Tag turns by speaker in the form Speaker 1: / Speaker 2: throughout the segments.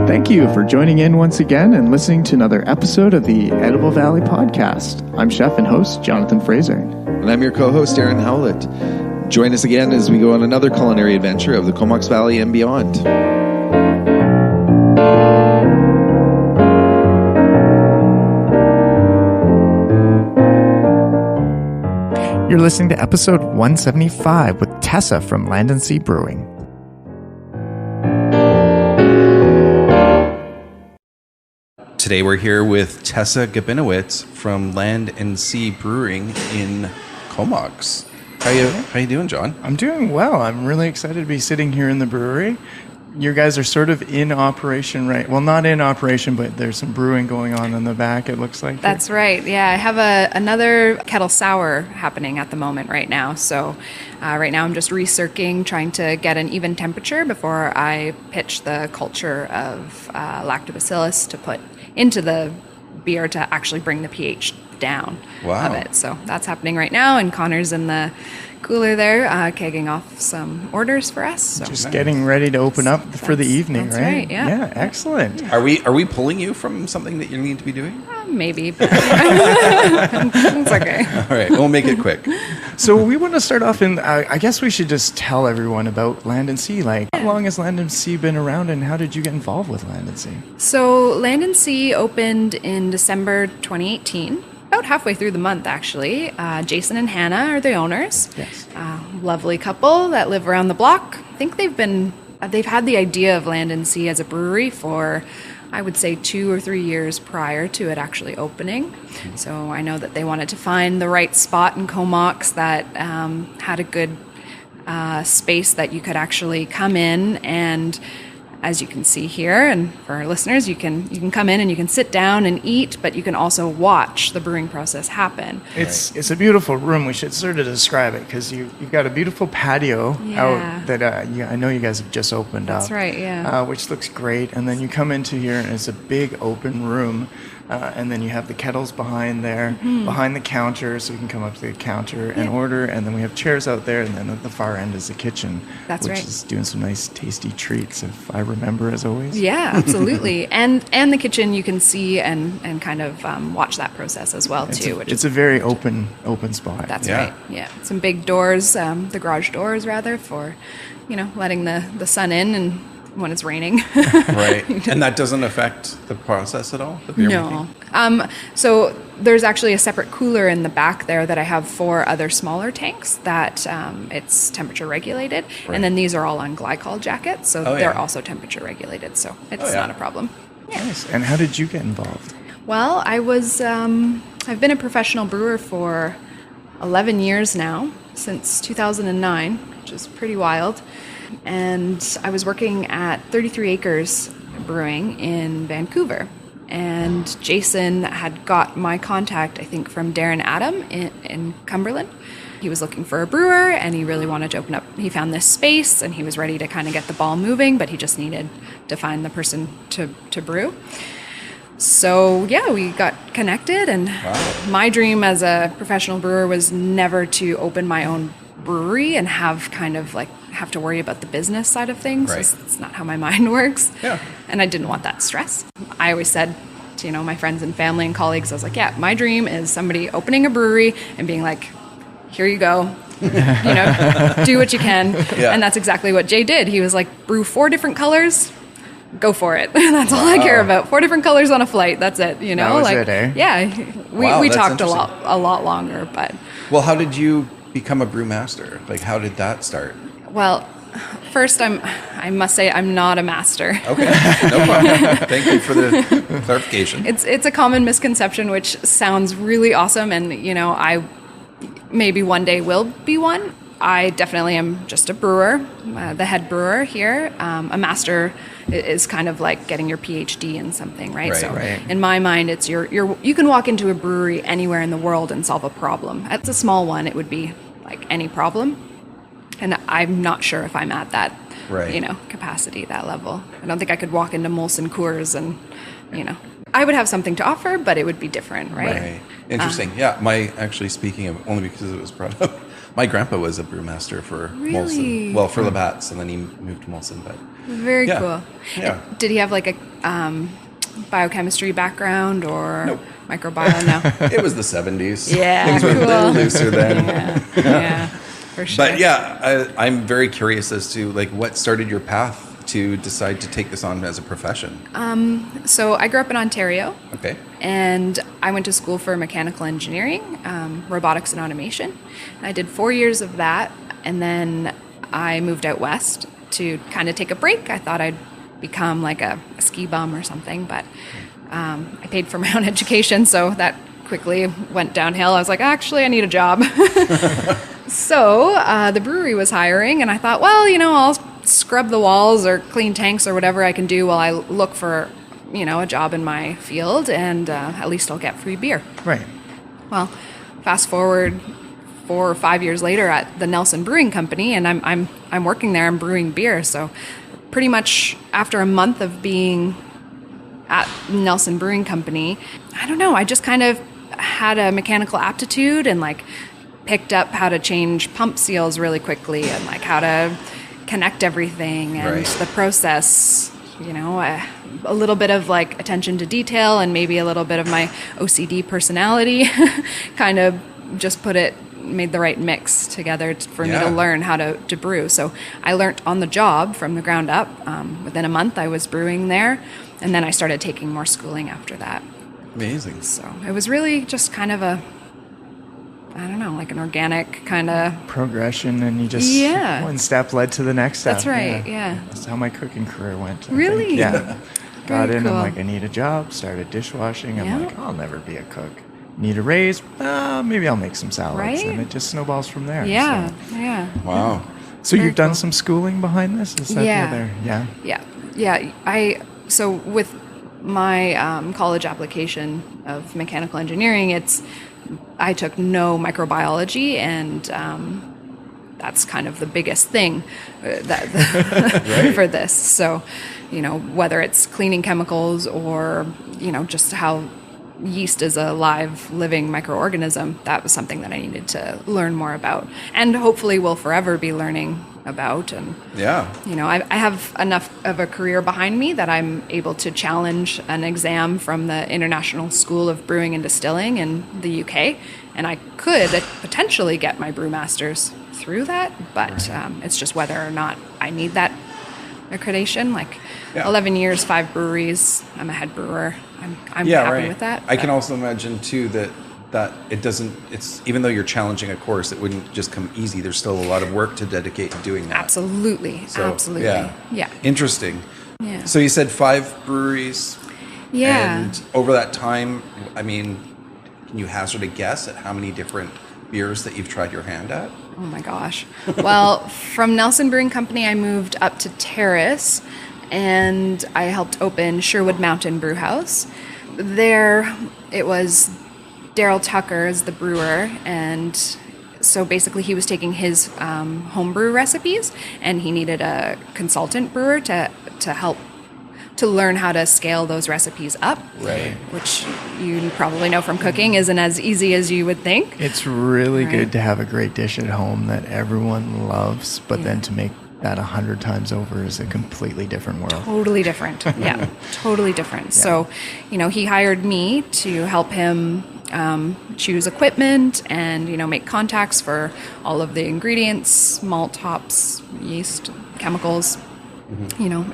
Speaker 1: Thank you for joining in once again and listening to another episode of the Edible Valley Podcast. I'm chef and host Jonathan Fraser.
Speaker 2: And I'm your co-host Aaron Howlett. Join us again as we go on another culinary adventure of the Comox Valley and beyond.
Speaker 1: You're listening to episode 175 with Tessa from Land & Sea Brewing.
Speaker 3: Today we're here with Tessa Gabiniewicz from Land & Sea Brewing in Comox. How you doing, John?
Speaker 1: I'm doing well. I'm really excited to be sitting here in the brewery. You guys are sort of in operation, right? Well, not in operation, but there's some brewing going on in the back, it looks like.
Speaker 4: That's right. Yeah, I have another kettle sour happening at the moment right now. So right now I'm just recircing, trying to get an even temperature before I pitch the culture of lactobacillus to put into the beer to actually bring the pH down of it. So that's happening right now, and Connor's in the cooler there, kegging off some orders for us. So.
Speaker 1: Just getting ready to open up for the evening,
Speaker 4: that's
Speaker 1: right?
Speaker 4: Yeah.
Speaker 1: Yeah, excellent.
Speaker 3: Are we pulling you from something that you need to be doing?
Speaker 4: Maybe, but it's okay.
Speaker 3: All right, we'll make it quick.
Speaker 1: So we want to start off I guess we should just tell everyone about Land & Sea. Like, how long has Land & Sea been around, and how did you get involved with Land & Sea?
Speaker 4: So Land & Sea opened in December 2018. About halfway through the month, actually. Jason and Hannah are the owners.
Speaker 1: Yes.
Speaker 4: Lovely couple that live around the block. I think they've had the idea of Land & Sea as a brewery for, I would say, 2 or 3 years prior to it actually opening. So I know that they wanted to find the right spot in Comox that had a good space that you could actually come in, and as you can see here, and for our listeners, you can come in and you can sit down and eat, but you can also watch the brewing process happen.
Speaker 1: It's a beautiful room. We should sort of describe it, because you've got a beautiful patio out that I know you guys have just opened up.
Speaker 4: That's right, yeah.
Speaker 1: Which looks great. And then you come into here and it's a big open room. And then you have the kettles behind there, behind the counter, so we can come up to the counter and order. And then we have chairs out there, and then at the far end is the kitchen, which is doing some nice, tasty treats, if I remember, as always.
Speaker 4: Yeah, absolutely. and the kitchen you can see and kind of watch that process as well, too.
Speaker 1: It's a very open spot.
Speaker 4: That's right. Yeah, some big doors, the garage doors rather, for letting the sun in and when it's raining.
Speaker 3: Right. And that doesn't affect the process at all? The beer making?
Speaker 4: So there's actually a separate cooler in the back there that I have 4 other smaller tanks that it's temperature regulated. Right. And then these are all on glycol jackets, so they're also temperature regulated. So it's not a problem. Yeah.
Speaker 1: Nice. And how did you get involved?
Speaker 4: Well, I've been a professional brewer for 11 years now, since 2009, which is pretty wild. And I was working at 33 Acres Brewing in Vancouver. And Jason had got my contact, I think, from Darren Adam in Cumberland. He was looking for a brewer, and he really wanted to open up. He found this space, and he was ready to kind of get the ball moving, but he just needed to find the person to brew. So, yeah, we got connected, and my dream as a professional brewer was never to open my own brewery and have to worry about the business side of things.
Speaker 3: Right.
Speaker 4: It's not how my mind works.
Speaker 3: Yeah.
Speaker 4: And I didn't want that stress. I always said to, my friends and family and colleagues, I was like, yeah, my dream is somebody opening a brewery and being like, here you go. Do what you can. Yeah. And that's exactly what Jay did. He was like, brew 4 different colors, go for it. That's all I care about. 4 different colors on a flight. That's it.
Speaker 1: That was it, eh?
Speaker 4: Yeah. We talked a lot longer, but.
Speaker 3: Well, how did you become a brewmaster? Like, how did that start?
Speaker 4: Well, first, I must say I'm not a master.
Speaker 3: Okay, no problem. Thank you for the clarification.
Speaker 4: It's a common misconception, which sounds really awesome, and I maybe one day will be one. I definitely am just a brewer, the head brewer here. A master is kind of like getting your PhD in something, right? So in my mind, it's you can walk into a brewery anywhere in the world and solve a problem. It's a small one. It would be like any problem. And I'm not sure if I'm at that, capacity, that level. I don't think I could walk into Molson Coors and, I would have something to offer, but it would be different, right?
Speaker 3: Interesting. Speaking of, only because it was brought up, My grandpa was a brewmaster for
Speaker 4: Really?
Speaker 3: Molson. Well, for Labatt's, and then he moved to Molson. But
Speaker 4: Very
Speaker 3: yeah.
Speaker 4: cool.
Speaker 3: Yeah.
Speaker 4: Did he have like a biochemistry background or
Speaker 3: Nope.
Speaker 4: microbiome? No.
Speaker 3: It was the 70s.
Speaker 4: Yeah,
Speaker 3: Things were a little
Speaker 4: cool.
Speaker 3: looser then.
Speaker 4: Yeah, for sure.
Speaker 3: But yeah, I'm very curious as to like what started your path to decide to take this on as a profession.
Speaker 4: So I grew up in Ontario.
Speaker 3: Okay.
Speaker 4: And I went to school for mechanical engineering, robotics and automation. I did 4 years of that, and then I moved out west to kind of take a break. I thought I'd become like a ski bum or something, but I paid for my own education, so that quickly went downhill. I was like, actually, I need a job. So the brewery was hiring, and I thought, well, I'll scrub the walls or clean tanks or whatever I can do while I look for a job in my field, and at least I'll get free beer.
Speaker 1: Right.
Speaker 4: Well, fast forward 4 or 5 years later at the Nelson Brewing Company, and I'm working there. I'm brewing beer. So pretty much after a month of being at Nelson Brewing Company, I don't know. I just kind of had a mechanical aptitude and like picked up how to change pump seals really quickly and like how to connect everything and
Speaker 3: Right.
Speaker 4: the process. A little bit of like attention to detail and maybe a little bit of my OCD personality kind of just made the right mix together for me
Speaker 3: Yeah.
Speaker 4: to learn how to brew. So I learned on the job from the ground up. Within a month I was brewing there, and then I started taking more schooling after that.
Speaker 3: Amazing.
Speaker 4: So it was really just kind of like an organic kind of.
Speaker 1: Progression, and you just
Speaker 4: Yeah.
Speaker 1: one step led to the next step.
Speaker 4: That's right, yeah.
Speaker 1: That's how my cooking career went. I
Speaker 4: Really?
Speaker 1: think. Yeah. Got
Speaker 4: Very
Speaker 1: in,
Speaker 4: cool.
Speaker 1: I'm like, I need a job, started dishwashing. I'm
Speaker 4: Yeah.
Speaker 1: like, I'll never be a cook. Need a raise? Maybe I'll make some salads.
Speaker 4: Right?
Speaker 1: And it just snowballs from there.
Speaker 4: Yeah,
Speaker 1: So,
Speaker 4: yeah.
Speaker 3: Wow.
Speaker 1: You've
Speaker 4: Very
Speaker 1: done
Speaker 4: cool.
Speaker 1: some schooling behind this? Is that
Speaker 4: Yeah.
Speaker 1: the other? Yeah.
Speaker 4: Yeah. So with my college application of mechanical engineering, I took no microbiology, and that's kind of the biggest thing for this. So, whether it's cleaning chemicals or, just how yeast is a live, living microorganism, that was something that I needed to learn more about, and hopefully will forever be learning about. And
Speaker 3: Yeah.
Speaker 4: I have enough of a career behind me that I'm able to challenge an exam from the International School of Brewing and Distilling in the UK, and I could potentially get my brewmasters through that, but it's just whether or not I need that accreditation. Like
Speaker 3: Yeah.
Speaker 4: 11 years, 5 breweries. I'm a head brewer. I'm
Speaker 3: Yeah,
Speaker 4: happy
Speaker 3: right.
Speaker 4: with that.
Speaker 3: I can
Speaker 4: but-
Speaker 3: also imagine too that it doesn't. It's even though you're challenging a course, it wouldn't just come easy. There's still a lot of work to dedicate to doing that.
Speaker 4: Absolutely.
Speaker 3: So,
Speaker 4: Absolutely. Yeah.
Speaker 3: Interesting.
Speaker 4: Yeah.
Speaker 3: So you said 5 breweries.
Speaker 4: Yeah.
Speaker 3: And over that time, I mean, can you hazard a guess at how many different beers that you've tried your hand at?
Speaker 4: Oh my gosh. Well, from Nelson Brewing Company, I moved up to Terrace, and I helped open Sherwood Mountain Brew House. There, it was Daryl Tucker as the brewer, and so basically he was taking his homebrew recipes, and he needed a consultant brewer to help to learn how to scale those recipes up.
Speaker 3: Right.
Speaker 4: Which you probably know from cooking isn't as easy as you would think.
Speaker 1: It's really
Speaker 4: Right.
Speaker 1: good to have a great dish at home that everyone loves, but
Speaker 4: Yeah.
Speaker 1: then to make that 100 times over is a completely different world.
Speaker 4: Totally different. Yeah, totally different. So, he hired me to help him choose equipment and, make contacts for all of the ingredients, malt, hops, yeast, chemicals,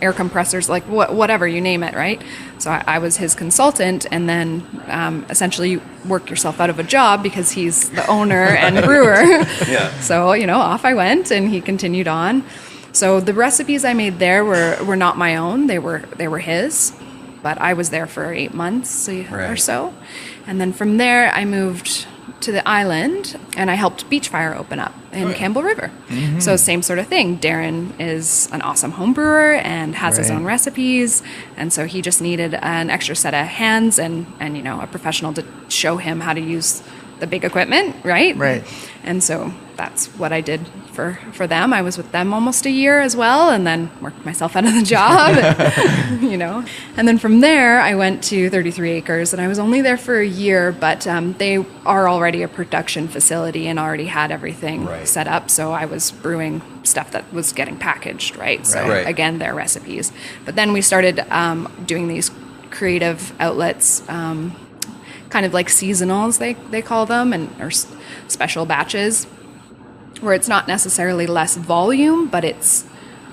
Speaker 4: air compressors, like whatever, you name it, right? So I was his consultant, and then essentially you work yourself out of a job because he's the owner and brewer.
Speaker 3: Yeah.
Speaker 4: So, off I went, and he continued on. So the recipes I made there were not my own. They were his, but I was there for 8 months or
Speaker 3: Right.
Speaker 4: so. And then from there, I moved to the island, and I helped Beachfire open up in Campbell River. So same sort of thing. Darren is an awesome home brewer and has his
Speaker 1: Right.
Speaker 4: own recipes, and so he just needed an extra set of hands and a professional to show him how to use the big equipment, right?
Speaker 1: Right.
Speaker 4: And so that's what I did for them. I was with them almost a year as well, and then worked myself out of the job, And then from there, I went to 33 Acres, and I was only there for a year, but they are already a production facility and already had everything set up. So I was brewing stuff that was getting packaged, right? So again, their recipes. But then we started doing these creative outlets, kind of like seasonals, they call them, or special batches, where it's not necessarily less volume, but it's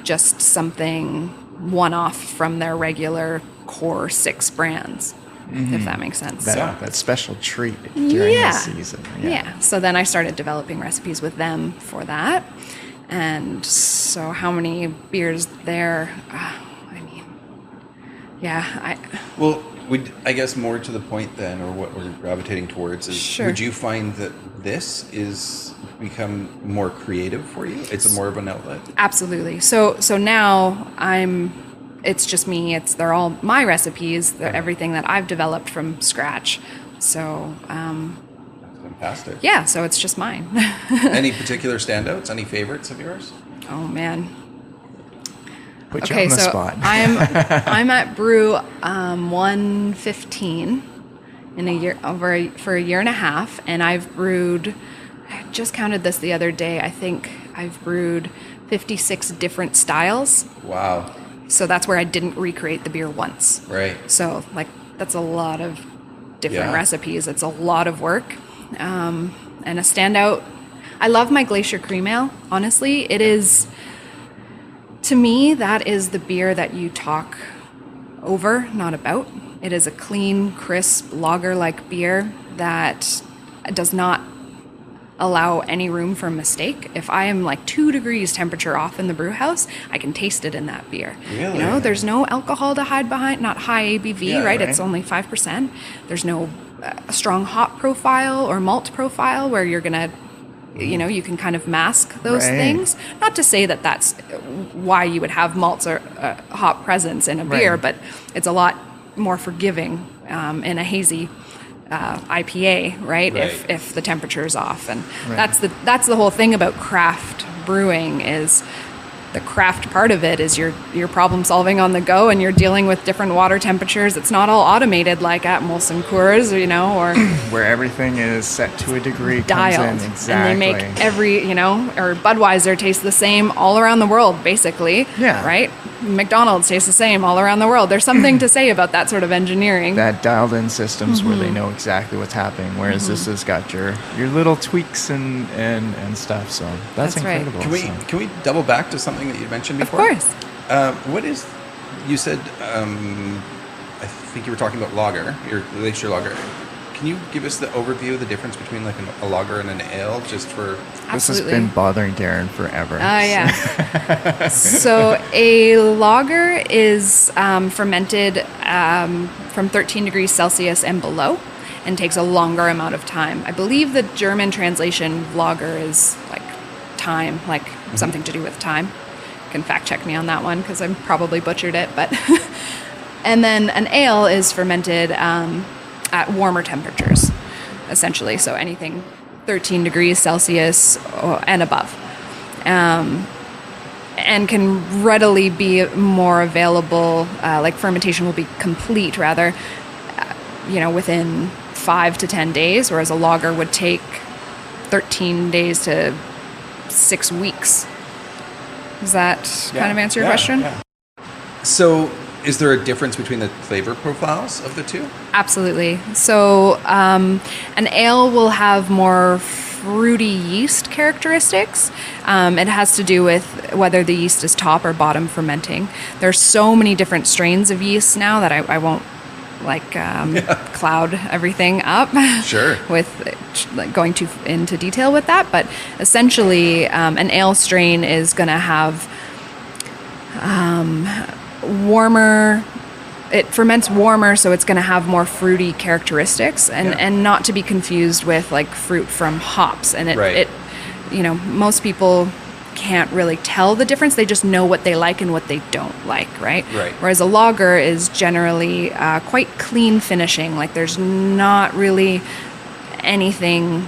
Speaker 4: just something one-off from their regular core 6 brands, if that makes sense.
Speaker 1: That special treat during the season.
Speaker 4: Yeah. So then I started developing recipes with them for that. And so how many beers there?
Speaker 3: Well, I guess more to the point then, or what we're gravitating towards is, would you find that this is become more creative for you? It's more of an outlet?
Speaker 4: Absolutely. So now it's just me. They're all my recipes. They're everything that I've developed from scratch. So,
Speaker 3: that's fantastic.
Speaker 4: Yeah, so it's just mine.
Speaker 3: Any particular standouts? Any favorites of yours?
Speaker 4: Oh man.
Speaker 1: Put you on the spot.
Speaker 4: I'm at brew 115 in a year for a year and a half, and I've brewed. I just counted this the other day. I think I've brewed 56 different styles.
Speaker 3: Wow.
Speaker 4: So that's where I didn't recreate the beer once.
Speaker 3: Right.
Speaker 4: So that's a lot of different recipes. It's a lot of work, and a standout. I love my Glacier Cream Ale. Honestly, it is. To me, that is the beer that you talk over, not about. It is a clean, crisp, lager-like beer that does not allow any room for mistake. If I am 2 degrees temperature off in the brew house, I can taste it in that beer.
Speaker 3: Really?
Speaker 4: There's no alcohol to hide behind, not high ABV, right? It's only 5%. There's no strong hop profile or malt profile where you're going to you can kind of mask those things. Not to say that that's why you would have malts or hop presence in a beer, but it's a lot more forgiving in a hazy IPA, right? If the temperature is off, and that's the whole thing about craft brewing is. The craft part of it is you're problem solving on the go, and you're dealing with different water temperatures. It's not all automated like at Molson Coors, or
Speaker 1: where everything is set to a degree,
Speaker 4: dialed,
Speaker 1: comes in, exactly.
Speaker 4: And they make every or Budweiser tastes the same all around the world, basically.
Speaker 1: Yeah.
Speaker 4: Right. McDonald's tastes the same all around the world. There's something to say about that sort of engineering.
Speaker 1: That dialed in systems where they know exactly what's happening, whereas this has got your little tweaks and stuff. So that's incredible.
Speaker 3: Right. Can we double back to something that you mentioned before?
Speaker 4: Of course.
Speaker 3: You said, I think you were talking about lager, your Glacier lager. Can you give us the overview of the difference between a lager and an ale, just for...
Speaker 4: Absolutely.
Speaker 1: This has been bothering Darren forever.
Speaker 4: Yeah. So a lager is fermented from 13 degrees Celsius and below, and takes a longer amount of time. I believe the German translation of lager is time, something to do with time. You can fact check me on that one because I probably butchered it, but and then an ale is fermented at warmer temperatures, essentially. So anything 13 degrees Celsius and above, and can readily be more available. Fermentation will be complete, rather, within 5 to 10 days, whereas a lager would take 13 days to 6 weeks. Does that kind of answer your question?
Speaker 3: Yeah. So is there a difference between the flavor profiles of the two?
Speaker 4: Absolutely. So an ale will have more fruity yeast characteristics. It has to do with whether the yeast is top or bottom fermenting. There's so many different strains of yeast now that I won't cloud everything up.
Speaker 3: Sure.
Speaker 4: With going too into detail with that, but essentially an ale strain is going to have warmer. It ferments warmer, so it's going to have more fruity characteristics, and not to be confused with fruit from hops. And it most people can't really tell the difference. They just know what they like and what they don't like, right? Whereas a lager is generally quite clean finishing. There's not really anything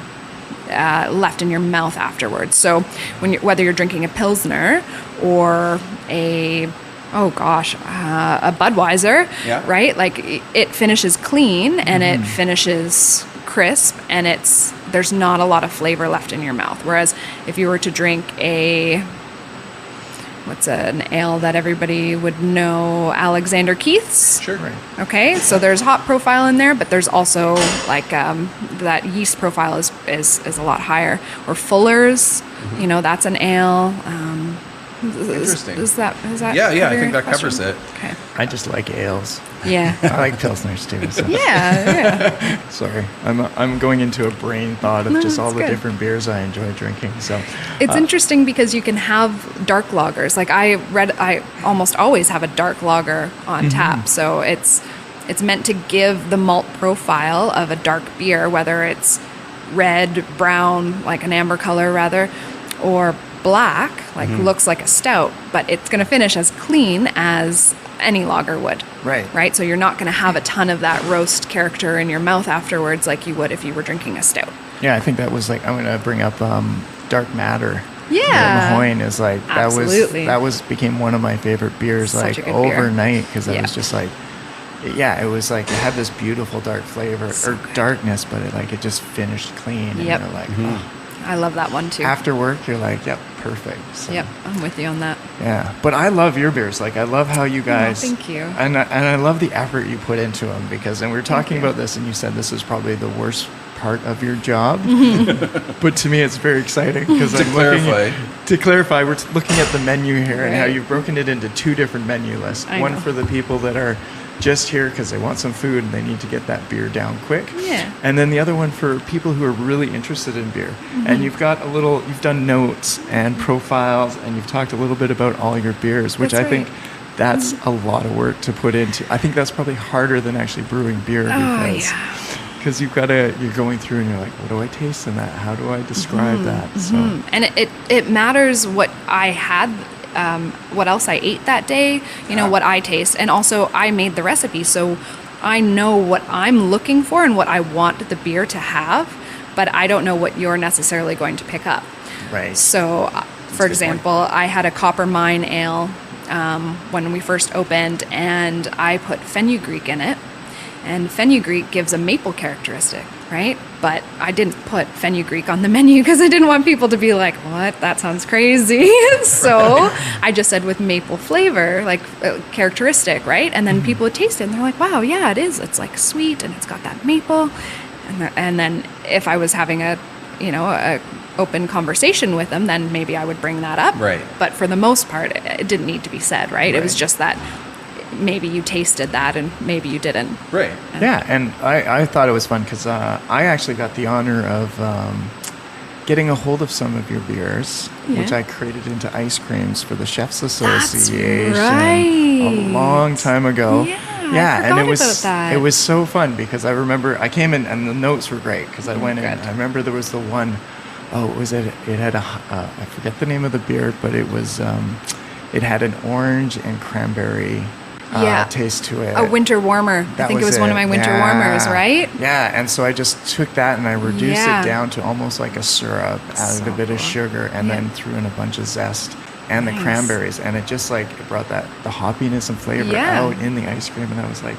Speaker 4: left in your mouth afterwards. So whether you're drinking a Pilsner or a Budweiser, right? Like it finishes clean and it finishes crisp, and there's not a lot of flavor left in your mouth. Whereas if you were to drink what's an ale that everybody would know, Alexander Keith's?
Speaker 3: Sure. Right.
Speaker 4: Okay, so there's hop profile in there, but there's also like that yeast profile is a lot higher. Or Fuller's, that's an ale.
Speaker 3: Interesting.
Speaker 4: Is that
Speaker 3: yeah, I think that covers it.
Speaker 4: Okay.
Speaker 1: I just like ales.
Speaker 4: Yeah.
Speaker 1: I like Pilsners too. So.
Speaker 4: Yeah.
Speaker 1: Sorry, I'm going into a brain thought of just all the
Speaker 4: good.
Speaker 1: different beers I enjoy drinking. So
Speaker 4: it's interesting because you can have dark lagers. Like I almost always have a dark lager on tap. So it's meant to give the malt profile of a dark beer, whether it's red, brown, like an amber color rather, or black, like looks like a stout, but it's going to finish as clean as any lager would. Right. So you're not going to have a ton of that roast character in your mouth afterwards like you would if you were drinking a stout.
Speaker 1: Yeah, I think that was like, I'm going to bring up Dark Matter.
Speaker 4: Yeah.
Speaker 1: Mahoney is like,
Speaker 4: Absolutely.
Speaker 1: that became one of my favorite beers
Speaker 4: Such
Speaker 1: like
Speaker 4: a good
Speaker 1: overnight because
Speaker 4: beer.
Speaker 1: I was just like, it was like, it had this beautiful dark flavor darkness, but it just finished clean. And
Speaker 4: Yep.
Speaker 1: you're like,
Speaker 4: I love that one too.
Speaker 1: after work, you're like, yep, perfect. So,
Speaker 4: Yep, I'm with you on that.
Speaker 1: yeah, but I love your beers. Like, I love how you guys.
Speaker 4: thank you.
Speaker 1: And I love the effort you put into them because, and we were talking about this, and you said this is probably the worst part of your job. But to me, it's very exciting because
Speaker 3: To
Speaker 1: clarify, we're looking at the menu here and how you've broken it into 2 different menu lists. One for the people that are just here because they want some food and they need to get that beer down quick.
Speaker 4: Yeah.
Speaker 1: And then the other one for people who are really interested in beer. And you've done notes and profiles, and you've talked a little bit about all your beers, which
Speaker 4: That's
Speaker 1: I think that's a lot of work to put into. I think that's probably harder than actually brewing beer because you're going through and you're like, what do I taste in that? How do I describe that? So
Speaker 4: And it matters what I had, what else I ate that day, what I taste. And also I made the recipe, so I know what I'm looking for and what I want the beer to have, but I don't know what you're necessarily going to pick up.
Speaker 1: right.
Speaker 4: So, for example, I had a Copper Mine ale when we first opened, and I put fenugreek in it. And fenugreek gives a maple characteristic, right? But I didn't put fenugreek on the menu because I didn't want people to be like, what? That sounds crazy. So I just said with maple flavor, like characteristic, right? And then people would taste it and they're like, wow, yeah, it is. It's like sweet and it's got that maple. And then if I was having a open conversation with them, then maybe I would bring that up.
Speaker 3: Right.
Speaker 4: But for the most part, it didn't need to be said, right? It was just that maybe you tasted that and maybe you didn't.
Speaker 3: Right.
Speaker 1: Yeah, and I thought it was fun because I actually got the honor of getting a hold of some of your beers, which I created into ice creams for the Chefs Association a long time ago.
Speaker 4: Yeah, I
Speaker 1: and
Speaker 4: forgot about that.
Speaker 1: it was so fun because I remember I came in and the notes were great because I went in. I remember there was the one, it had I forget the name of the beer, but it was it had an orange and cranberry taste to it.
Speaker 4: A winter warmer. I think it was one of my winter warmers, right?
Speaker 1: Yeah, and so I just took that and I reduced it down to almost like a syrup, added a bit of sugar, and then threw in a bunch of zest and the cranberries, and it just like it brought the hoppiness and flavor out in the ice cream, and I was like,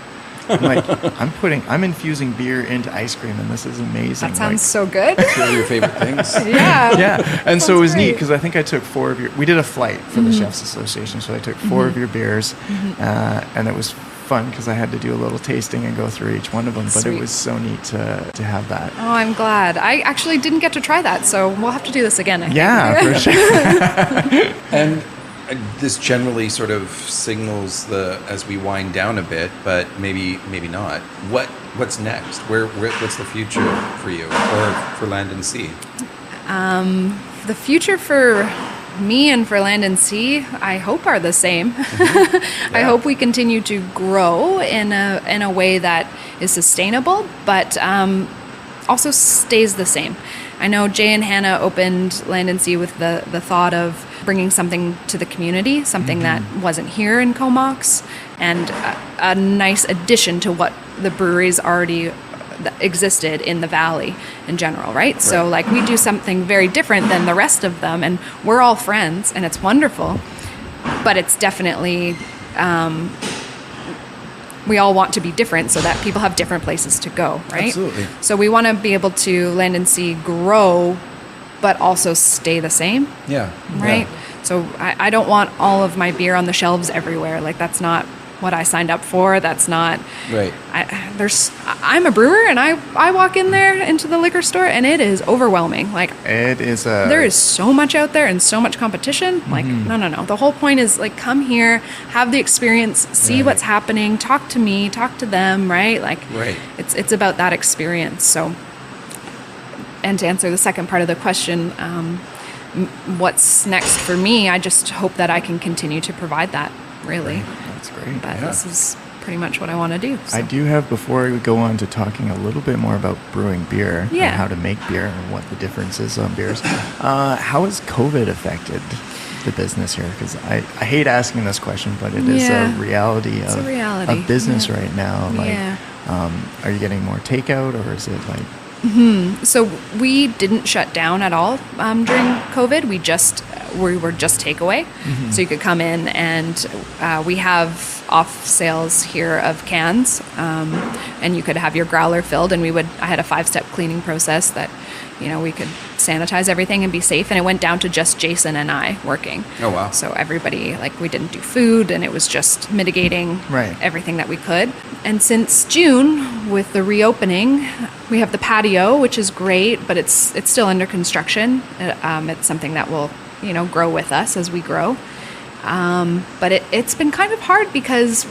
Speaker 1: I'm infusing beer into ice cream, and this is amazing.
Speaker 4: That sounds so good.
Speaker 3: Two of your favorite things.
Speaker 1: Yeah, and so it was neat
Speaker 4: great.
Speaker 1: because I think I took 4 of your. We did a flight for the Chefs Association, so I took 4 of your beers, and it was fun because I had to do a little tasting and go through each one of them. But
Speaker 4: Sweet.
Speaker 1: it was so neat to have that.
Speaker 4: Oh, I'm glad. I actually didn't get to try that, so we'll have to do this again. I think.
Speaker 1: Yeah, for sure.
Speaker 3: And this generally sort of signals as we wind down a bit, but maybe not. What's next? What's the future for you or for Land and Sea?
Speaker 4: The future for me and for Land and Sea, I hope are the same. I hope we continue to grow in a way that is sustainable, but also stays the same. I know Jay and Hannah opened Land and Sea with the thought of bringing something to the community, something that wasn't here in Comox, and a nice addition to what the brewery's already that existed in the valley in general, right? So like we do something very different than the rest of them, and we're all friends, and it's wonderful, but it's definitely we all want to be different so that people have different places to go, right?
Speaker 3: Absolutely.
Speaker 4: So we want to be able to Land and Sea grow, but also stay the same.
Speaker 3: Yeah.
Speaker 4: Right?
Speaker 3: Yeah.
Speaker 4: So I don't want all of my beer on the shelves everywhere. Like, that's not what I signed up for. That's not...
Speaker 3: Right.
Speaker 4: I'm a brewer, and I walk in there into the liquor store, and it is overwhelming. Like,
Speaker 1: It is
Speaker 4: there is so much out there and so much competition. Like, no. The whole point is, like, come here, have the experience, see what's happening, talk to me, talk to them, right? Like, it's about that experience. So, and to answer the second part of the question, what's next for me, I just hope that I can continue to provide that, really.
Speaker 1: That's great.
Speaker 4: But this is pretty much what I want to do. So.
Speaker 1: I do have, before we go on to talking a little bit more about brewing beer and how to make beer and what the difference is on beers, how has COVID affected the business here? Because I hate asking this question, but it is a reality of business right now. Like, are you getting more takeout, or is it like...
Speaker 4: So we didn't shut down at all during COVID. We were just takeaway. So you could come in, and we have off sales here of cans, and you could have your growler filled. And I had a 5-step cleaning process that, we could sanitize everything and be safe. And it went down to just Jason and I working.
Speaker 3: Oh, wow.
Speaker 4: So everybody, like, we didn't do food, and it was just mitigating everything that we could. And since June, with the reopening, we have the patio, which is great, but it's still under construction. It's something that will, grow with us as we grow. But it's been kind of hard because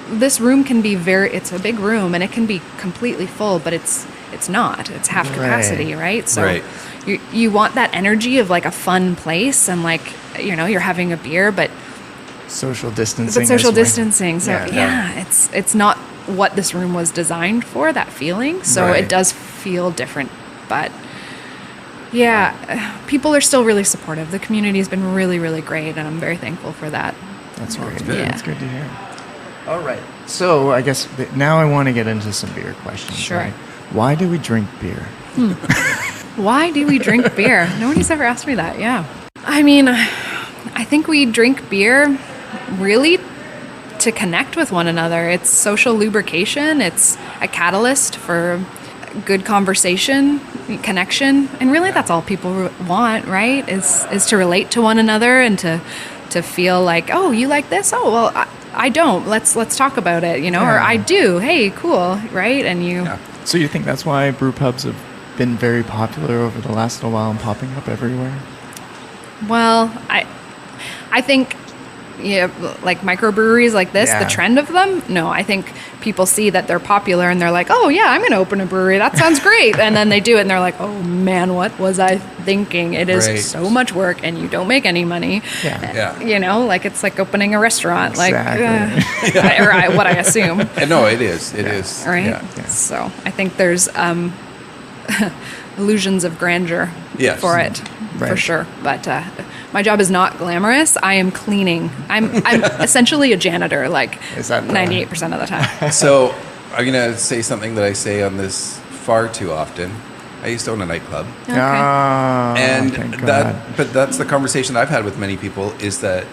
Speaker 4: this room can be it's a big room, and it can be completely full, but it's not. It's half capacity, right? So you want that energy of, like, a fun place, and, like, you're having a beer, but
Speaker 1: social distancing.
Speaker 4: But social distancing. So it's not what this room was designed for, that feeling. So it does feel different, but people are still really supportive. The community has been really, really great, and I'm very thankful for that.
Speaker 1: That's great.
Speaker 4: Yeah.
Speaker 1: That's good to hear. All right. So I guess now I want to get into some beer questions.
Speaker 4: Sure.
Speaker 1: Right? Why do we drink beer?
Speaker 4: Why do we drink beer? Nobody's ever asked me that. Yeah. I mean, I think we drink beer really to connect with one another. It's social lubrication. It's a catalyst for good conversation, connection, and really that's all people want, right? Is to relate to one another and to feel like, oh, you like this? Oh, well, I don't. Let's talk about it, or I do. Hey, cool, right? And you.
Speaker 1: Yeah. So you think that's why brew pubs have been very popular over the last little while and popping up everywhere?
Speaker 4: Well, I think, like microbreweries like this, the trend of them, no, I think people see that they're popular and they're like, oh yeah, I'm going to open a brewery. That sounds great. And then they do it and they're like, oh man, what was I thinking? It is so much work and you don't make any money. Like it's like opening a restaurant,
Speaker 1: exactly.
Speaker 4: or what I assume.
Speaker 3: No, it is. It is.
Speaker 4: Right?
Speaker 3: Yeah.
Speaker 4: So I think there's illusions of grandeur for it, for sure. But my job is not glamorous. I am cleaning. I'm essentially a janitor, like 98% of the time.
Speaker 3: So I'm gonna say something that I say on this far too often. I used to own a nightclub, and that's the conversation I've had with many people. Is that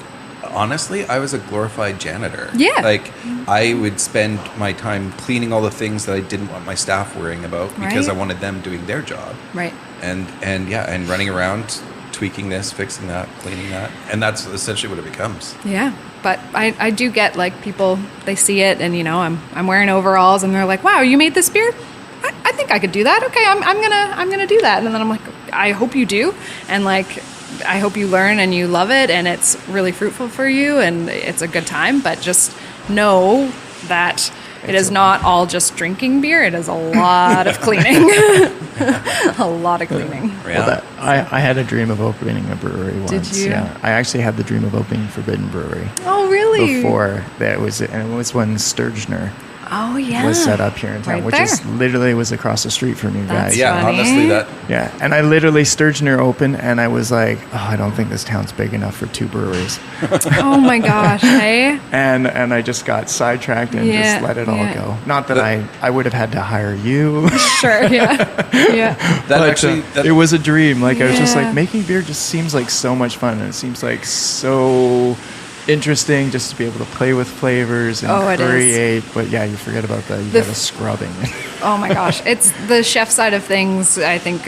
Speaker 3: honestly, I was a glorified janitor. Yeah. Like, I would spend my time cleaning all the things that I didn't want my staff worrying about because I wanted them doing their job. Right. And running around, tweaking this, fixing that, cleaning that. And that's essentially what it becomes. Yeah. But I do get, like, people, they see it and, I'm wearing overalls and they're like, wow, you made this beer? I think I could do that. Okay, I'm gonna do that. And then I'm like, I hope you do. And, like, I hope you learn and you love it and it's really fruitful for you and it's a good time, but just know that it is not all just drinking beer. It is a lot of cleaning. A lot of cleaning.
Speaker 1: Well, I had a dream of opening a brewery once.
Speaker 4: Did you?
Speaker 1: Yeah, I actually had the dream of opening Forbidden Brewery.
Speaker 4: Oh, really?
Speaker 1: Before that was, and it was when Sturgener
Speaker 4: Oh, yeah.
Speaker 1: was set up here in town,
Speaker 4: Right
Speaker 1: which
Speaker 4: there.
Speaker 1: is literally was across the street from you
Speaker 4: That's
Speaker 1: guys.
Speaker 3: Yeah,
Speaker 4: funny.
Speaker 3: honestly, that
Speaker 1: Yeah, and I literally Sturgeoner opened, and I was like, oh, I don't think this town's big enough for 2 breweries.
Speaker 4: Oh my gosh, hey?
Speaker 1: And I just got sidetracked and
Speaker 4: Yeah,
Speaker 1: just let it all
Speaker 4: yeah.
Speaker 1: go. Not that I would have had to hire you.
Speaker 4: Sure, yeah. Yeah.
Speaker 3: that
Speaker 1: But,
Speaker 3: actually that,
Speaker 1: it was a dream. Like I was just
Speaker 4: Yeah.
Speaker 1: like, making beer just seems like so much fun, and it seems like so interesting just to be able to play with flavors and
Speaker 4: Oh, it is.
Speaker 1: create. But yeah, you forget about the scrubbing.
Speaker 4: Oh my gosh, it's the chef side of things. I think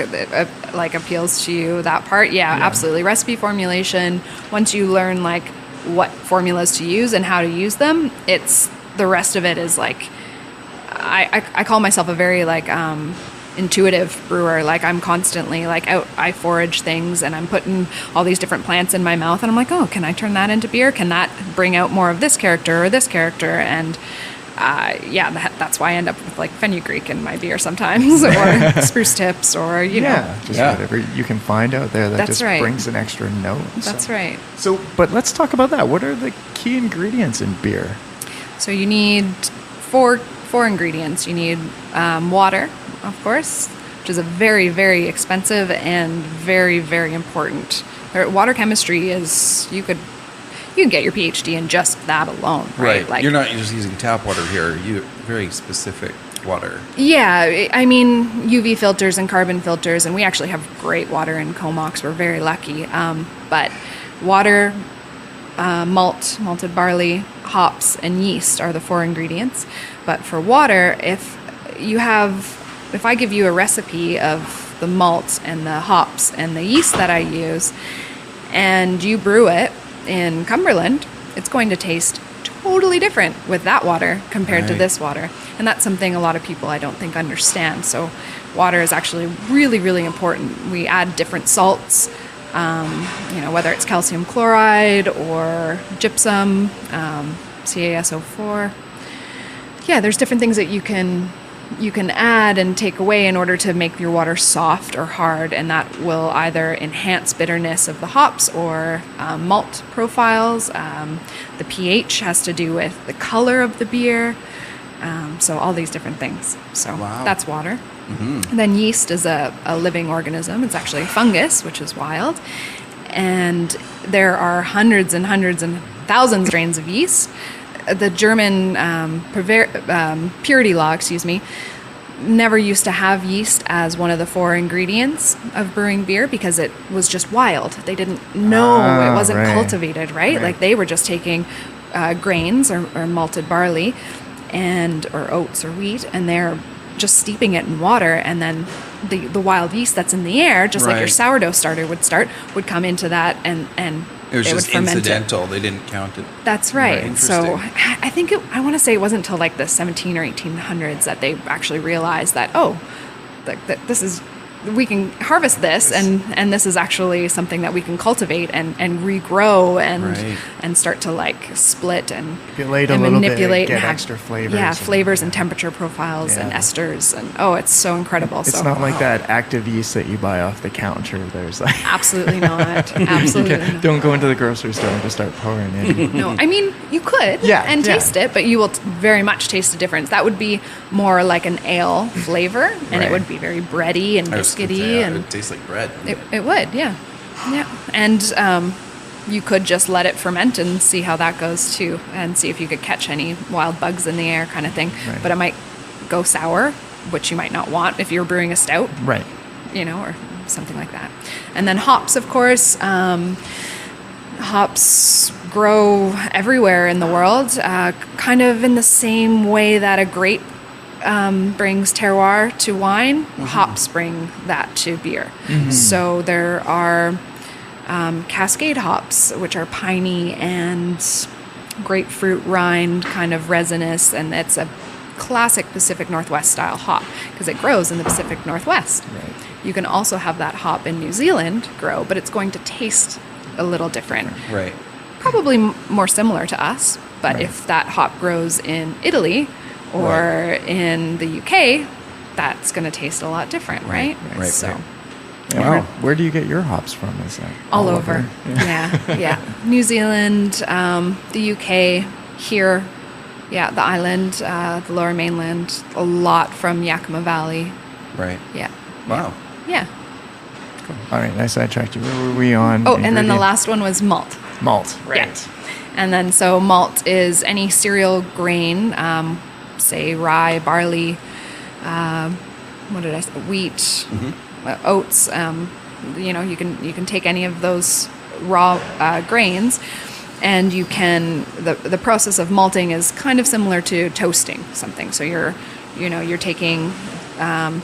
Speaker 4: like appeals to you, that part. Yeah, absolutely. Recipe formulation. Once you learn like what formulas to use and how to use them, it's the rest of it is like I call myself a very like intuitive brewer. Like I'm constantly like out, I forage things and I'm putting all these different plants in my mouth and I'm like, oh, can I turn that into beer? Can that bring out more of this character or this character? And that's why I end up with like fenugreek in my beer sometimes, or spruce tips, or you know.
Speaker 1: Just
Speaker 3: Yeah.
Speaker 1: whatever you can find out there that
Speaker 4: That's
Speaker 1: just
Speaker 4: right.
Speaker 1: brings an extra note.
Speaker 4: That's right.
Speaker 1: So, but let's talk about that. What are the key ingredients in beer?
Speaker 4: So you need four ingredients. You need water, of course, which is a very, very expensive and very, very important. Water chemistry is you can get your PhD in just that alone, right?
Speaker 3: right.
Speaker 4: Like,
Speaker 3: You're not just using tap water here. You very specific water.
Speaker 4: yeah, I mean UV filters and carbon filters, and we actually have great water in Comox. We're very lucky. But water, malted barley, hops, and yeast are the 4 ingredients. But for water, if I give you a recipe of the malt and the hops and the yeast that I use, and you brew it in Cumberland, it's going to taste totally different with that water compared to
Speaker 3: Right.
Speaker 4: this water. And that's something a lot of people I don't think understand. So water is actually really, really important. We add different salts, whether it's calcium chloride or gypsum, CaSO4. Yeah, there's different things that you can add and take away in order to make your water soft or hard, and that will either enhance bitterness of the hops or malt profiles. The pH has to do with the color of the beer, so all these different things. So
Speaker 3: Wow.
Speaker 4: that's water. And then yeast is a living organism. It's actually a fungus, which is wild, and there are hundreds and hundreds and thousands of strains of yeast. The German purity law, never used to have yeast as one of the 4 ingredients of brewing beer because it was just wild. They didn't know it wasn't
Speaker 1: right.
Speaker 4: cultivated, right? Like they were just taking grains or malted barley or oats or wheat, and they're just steeping it in water, and then the wild yeast that's in the air, just like your
Speaker 3: Right.
Speaker 4: sourdough starter would come into that and
Speaker 3: It was
Speaker 4: they
Speaker 3: just
Speaker 4: would ferment
Speaker 3: incidental. They didn't count it.
Speaker 4: That's right.
Speaker 3: Right.
Speaker 4: So
Speaker 3: Interesting.
Speaker 4: I think I want to say it wasn't until like the 17 or 1800s that they actually realized that that this is we can harvest this and this is actually something that we can cultivate and regrow
Speaker 3: Right.
Speaker 4: and start to like split and
Speaker 1: Manipulate a little bit,
Speaker 4: manipulate
Speaker 1: get
Speaker 4: and have
Speaker 1: extra flavors
Speaker 4: Yeah,
Speaker 1: and-
Speaker 4: flavors and temperature profiles and
Speaker 1: Yeah.
Speaker 4: esters and it's so incredible.
Speaker 1: It's
Speaker 4: so
Speaker 1: not like that active yeast that you buy off the counter. There's like
Speaker 4: absolutely not. Absolutely not.
Speaker 1: don't go into the grocery store and just start pouring in.
Speaker 4: No, I mean you could and
Speaker 1: Yeah.
Speaker 4: taste it, but you will very much taste a difference. That would be more like an ale flavor, and
Speaker 1: Right.
Speaker 4: it would be very bready and
Speaker 3: I was gonna
Speaker 4: biscuity,
Speaker 3: say,
Speaker 4: and
Speaker 3: it tastes like bread.
Speaker 4: it would, yeah. And you could just let it ferment and see how that goes too, and see if you could catch any wild bugs in the air, kind of thing.
Speaker 1: Right.
Speaker 4: But it might go sour, which you might not want if you're brewing a stout.
Speaker 1: Right.
Speaker 4: Or something like that. And then hops, of course. Hops grow everywhere in the world, kind of in the same way that a grape brings terroir to wine. Hops bring that to beer. So there are Cascade hops, which are piney and grapefruit rind, kind of resinous, and it's a classic Pacific Northwest style hop because it grows in the Pacific Northwest.
Speaker 1: Right.
Speaker 4: You can also have that hop in New Zealand grow, but it's going to taste a little different.
Speaker 3: Right.
Speaker 4: Probably more similar to us, but
Speaker 1: Right.
Speaker 4: if that hop grows in Italy or in the UK, that's going to taste a lot different, right?
Speaker 3: right,
Speaker 4: So
Speaker 3: right.
Speaker 1: Yeah, where do you get your hops from? Is that
Speaker 4: all over. Yeah. New Zealand, the UK, here, Yeah, the island, the Lower Mainland, a lot from Yakima Valley.
Speaker 3: Right.
Speaker 4: Yeah.
Speaker 3: Wow.
Speaker 4: Yeah.
Speaker 1: All right, I sidetracked you. Where were we on?
Speaker 4: Oh, and then the
Speaker 1: ingredient?
Speaker 4: last one was malt.
Speaker 1: Malt, right.
Speaker 4: Yeah. And then so malt is any cereal grain, say rye, barley, what did I say? Wheat, oats. You can take any of those raw grains, and you can. The process of malting is kind of similar to toasting something. So you're taking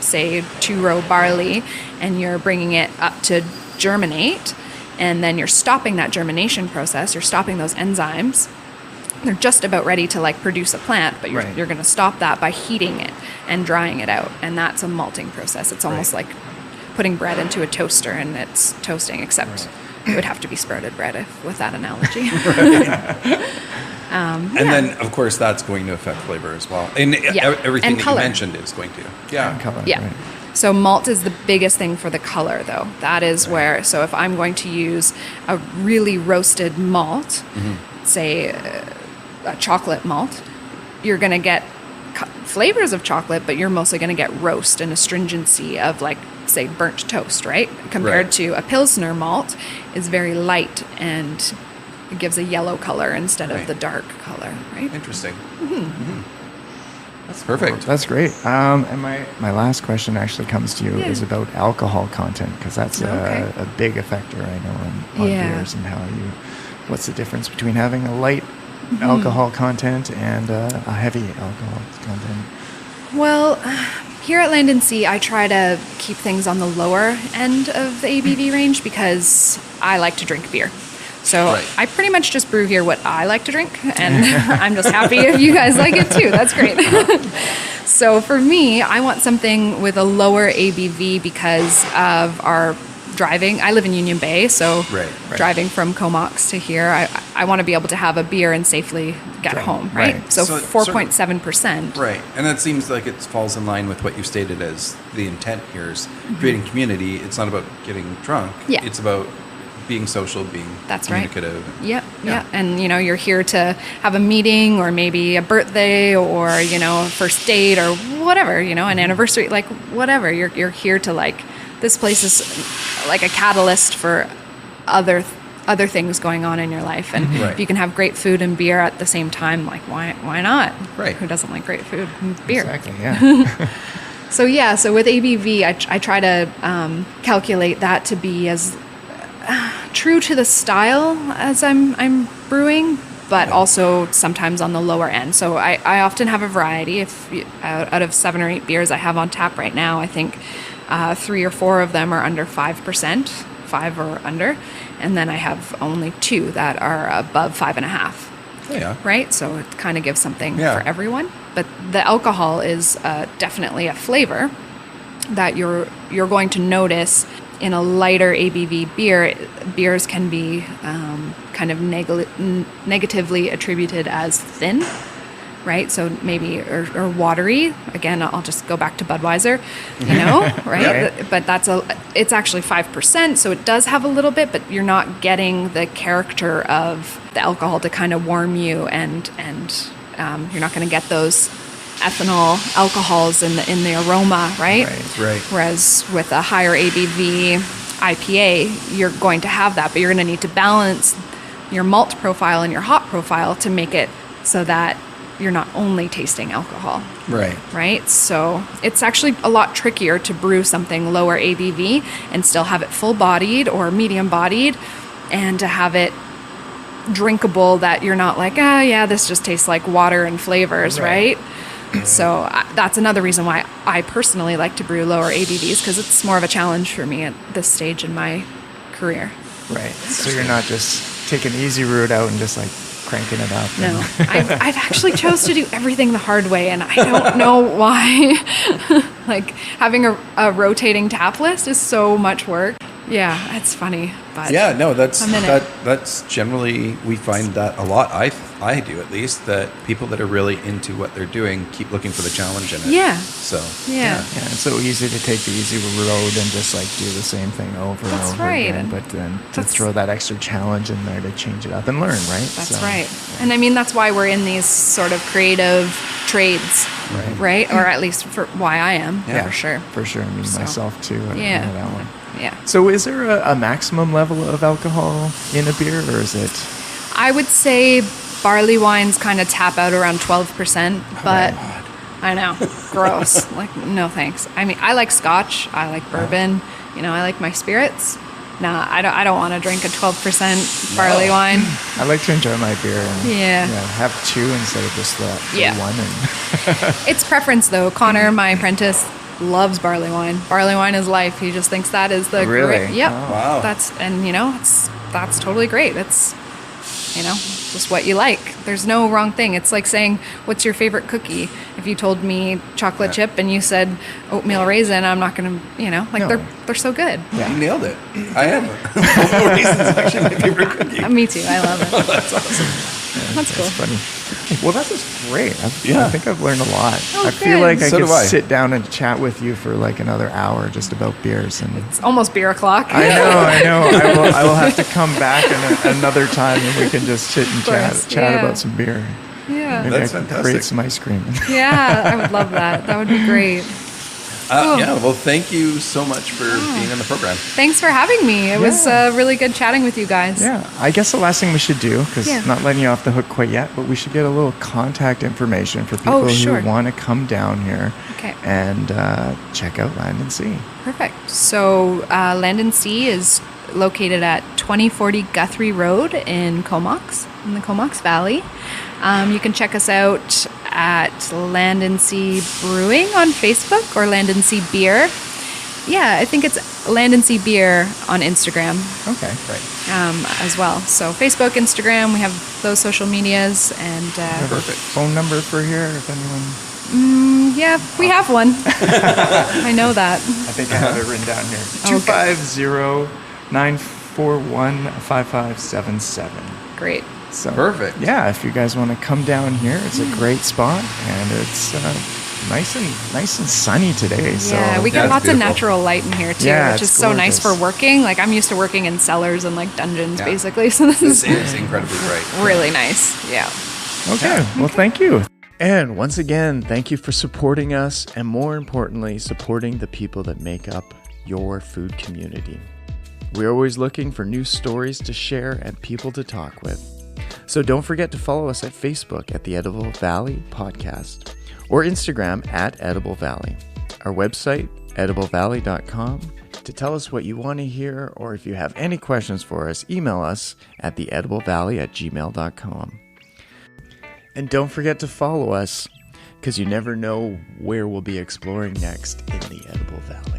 Speaker 4: say 2-row barley, and you're bringing it up to germinate. And then you're stopping that germination process. You're stopping those enzymes. They're just about ready to like produce a plant, but you're going to stop that by heating it and drying it out. And that's a malting process. It's almost like putting bread into a toaster and it's toasting, except it would have to be sprouted bread with that analogy.
Speaker 3: And then, of course, that's going to affect flavor as well. And everything
Speaker 4: And
Speaker 3: that
Speaker 4: color.
Speaker 3: you mentioned is going to. Yeah.
Speaker 1: Color,
Speaker 4: Yeah.
Speaker 1: right.
Speaker 4: So malt is the biggest thing for the color, though. That is where, so if I'm going to use a really roasted malt, say a chocolate malt, you're going to get flavors of chocolate, but you're mostly going to get roast and astringency of, like, say, burnt toast, right? Compared to a Pilsner malt is very light and it gives a yellow color instead of the dark color, right?
Speaker 3: Interesting. That's perfect.
Speaker 1: That's great. And my last question actually comes to you is about alcohol content, because that's a big effector, I know, on beers and what's the difference between having a light alcohol content and a heavy alcohol content?
Speaker 4: Well, here at Land and Sea, I try to keep things on the lower end of the ABV range because I like to drink beer. So I pretty much just brew here what I like to drink, and I'm just happy if you guys like it too. That's great. So for me, I want something with a lower ABV because of our driving. I live in Union Bay, so driving from Comox to here, I want to be able to have a beer and safely get home, right? So 4.7%.
Speaker 3: Right. And that seems like it falls in line with what you stated as the intent here is creating community. It's not about getting drunk.
Speaker 4: Yeah.
Speaker 3: It's about being social, being communicative.
Speaker 4: Yep. And, you're here to have a meeting or maybe a birthday or, a first date or whatever, an anniversary, like whatever. You're here to, like, this place is like a catalyst for other things going on in your life. And if you can have great food and beer at the same time, like, why not?
Speaker 3: Right.
Speaker 4: Who doesn't like great food and beer?
Speaker 1: Exactly, yeah.
Speaker 4: So with ABV, I try to calculate that to be as true to the style as I'm brewing, but also sometimes on the lower end. So I often have a variety. If out of 7 or 8 beers I have on tap right now, I think 3 or 4 of them are under 5%, 5 or under, and then I have only 2 that are above 5.5.
Speaker 3: Oh, yeah.
Speaker 4: Right? So it kind of gives something for everyone. But the alcohol is definitely a flavor that you're going to notice. In a lighter ABV beers can be kind of negatively attributed as thin, right? So maybe, or watery. Again, I'll just go back to Budweiser, right? But it's actually 5%, so it does have a little bit, but you're not getting the character of the alcohol to kind of warm you, and you're not going to get those ethanol alcohols in the aroma, right?
Speaker 3: Right.
Speaker 4: Whereas with a higher ABV IPA, you're going to have that, but you're going to need to balance your malt profile and your hop profile to make it so that you're not only tasting alcohol. Right? So it's actually a lot trickier to brew something lower ABV and still have it full-bodied or medium-bodied, and to have it drinkable that you're not like, this just tastes like water and flavors, right? So that's another reason why I personally like to brew lower ABVs, because it's more of a challenge for me at this stage in my career.
Speaker 1: Right. So you're not just taking the easy route out and just like cranking it up.
Speaker 4: No, I've actually chose to do everything the hard way, and I don't know why. Like having a rotating tap list is so much work. Yeah, it's funny, but
Speaker 3: Yeah, no, that's
Speaker 4: I'm in it.
Speaker 3: that's generally, we find that a lot. I do, at least, that people that are really into what they're doing keep looking for the challenge in it.
Speaker 4: Yeah.
Speaker 3: So
Speaker 4: Yeah.
Speaker 1: Yeah, it's so easy to take the easy road and just like do the same thing over and
Speaker 4: That's
Speaker 1: over
Speaker 4: right.
Speaker 1: again.
Speaker 4: And
Speaker 1: But then to
Speaker 4: that's-
Speaker 1: throw that extra challenge in there to change it up and learn, right?
Speaker 4: That's
Speaker 1: So,
Speaker 4: right. And I mean, that's why we're in these sort of creative trades, right? Or at least for why I am,
Speaker 3: Yeah.
Speaker 4: for sure.
Speaker 1: For sure. I mean,
Speaker 4: So,
Speaker 1: myself too. I
Speaker 4: yeah.
Speaker 1: know that one.
Speaker 4: Yeah.
Speaker 1: So is there a maximum level of alcohol in a beer, or is it?
Speaker 4: I would say barley wines kind of tap out around 12%, but I know, gross. Like, no thanks. I mean, I like scotch, I like bourbon, I like my spirits. Nah, I don't want to drink a 12% barley wine.
Speaker 1: I like to enjoy my beer and
Speaker 4: Yeah.
Speaker 1: have two instead of just the
Speaker 4: Yeah.
Speaker 1: one. And
Speaker 4: It's preference though. Connor, my apprentice, loves barley wine. Barley wine is life. He just thinks that is the
Speaker 1: Really?
Speaker 4: great. Yep.
Speaker 1: Oh.
Speaker 3: Wow.
Speaker 4: That's totally great. It's just what you like. There's no wrong thing. It's like saying, what's your favorite cookie? If you told me chocolate chip and you said oatmeal raisin, I'm not going to,
Speaker 1: No.
Speaker 4: they're so good.
Speaker 3: you nailed it. I am. Oatmeal raisin's actually my favorite cookie.
Speaker 4: Me too. I love it.
Speaker 3: That's awesome.
Speaker 4: That's cool.
Speaker 1: It's funny. Well, that was great. I
Speaker 3: Yeah.
Speaker 1: think I've learned a lot.
Speaker 4: Oh,
Speaker 1: I feel
Speaker 4: good.
Speaker 1: like I
Speaker 3: So
Speaker 1: could
Speaker 3: do I.
Speaker 1: sit down and chat with you for like another hour just about beers. And
Speaker 4: It's almost beer o'clock.
Speaker 1: I know. I will have to come back another time and we can just sit and
Speaker 4: Of course,
Speaker 1: chat
Speaker 4: yeah.
Speaker 1: about some beer.
Speaker 4: Yeah.
Speaker 1: Maybe
Speaker 3: That's
Speaker 1: I can
Speaker 3: fantastic.
Speaker 1: create some ice cream.
Speaker 4: Yeah, I would love that. That would be great.
Speaker 3: Yeah, well, thank you so much for being on the program.
Speaker 4: Thanks for having me. It was
Speaker 1: Yeah.
Speaker 4: really good chatting with you guys.
Speaker 1: Yeah, I guess the last thing we should do, because
Speaker 4: Yeah.
Speaker 1: not letting you off the hook quite yet, but we should get a little contact information for people
Speaker 4: sure.
Speaker 1: who want to come down here
Speaker 4: Okay.
Speaker 1: and check out Land and Sea.
Speaker 4: Perfect. So Land and Sea is located at 2040 Guthrie Road in Comox, in the Comox Valley. You can check us out at Land and Sea Brewing on Facebook or Land and Sea Beer. Yeah, I think it's Land and Sea Beer on Instagram
Speaker 1: Okay, right.
Speaker 4: as well. So Facebook, Instagram, we have those social medias, and
Speaker 3: Perfect.
Speaker 1: Phone number for here, if anyone.
Speaker 4: yeah, we have one. I know that.
Speaker 1: I think I have it written down here.
Speaker 4: Okay.
Speaker 1: 250-941-5577.
Speaker 4: Great.
Speaker 1: So,
Speaker 3: Perfect.
Speaker 1: Yeah, if you guys want to come down here, it's a great spot, and it's nice and sunny today. So
Speaker 4: Yeah, we get
Speaker 3: That's
Speaker 4: lots
Speaker 3: beautiful.
Speaker 4: of natural light in here too,
Speaker 1: Yeah,
Speaker 4: which is
Speaker 1: it's
Speaker 4: so nice for
Speaker 1: gorgeous.
Speaker 4: working. Like I'm used to working in cellars and like dungeons
Speaker 3: Yeah.
Speaker 4: basically, so this
Speaker 3: This
Speaker 4: is
Speaker 3: is incredibly bright.
Speaker 4: really nice. Yeah.
Speaker 1: Okay, well, thank you. And once again, thank you for supporting us, and more importantly, supporting the people that make up your food community. We're always looking for new stories to share and people to talk with. So don't forget to follow us at Facebook at the Edible Valley Podcast or Instagram at Edible Valley. Our website, ediblevalley.com. To tell us what you want to hear, or if you have any questions for us, email us at theediblevalley@gmail.com. And don't forget to follow us, because you never know where we'll be exploring next in the Edible Valley.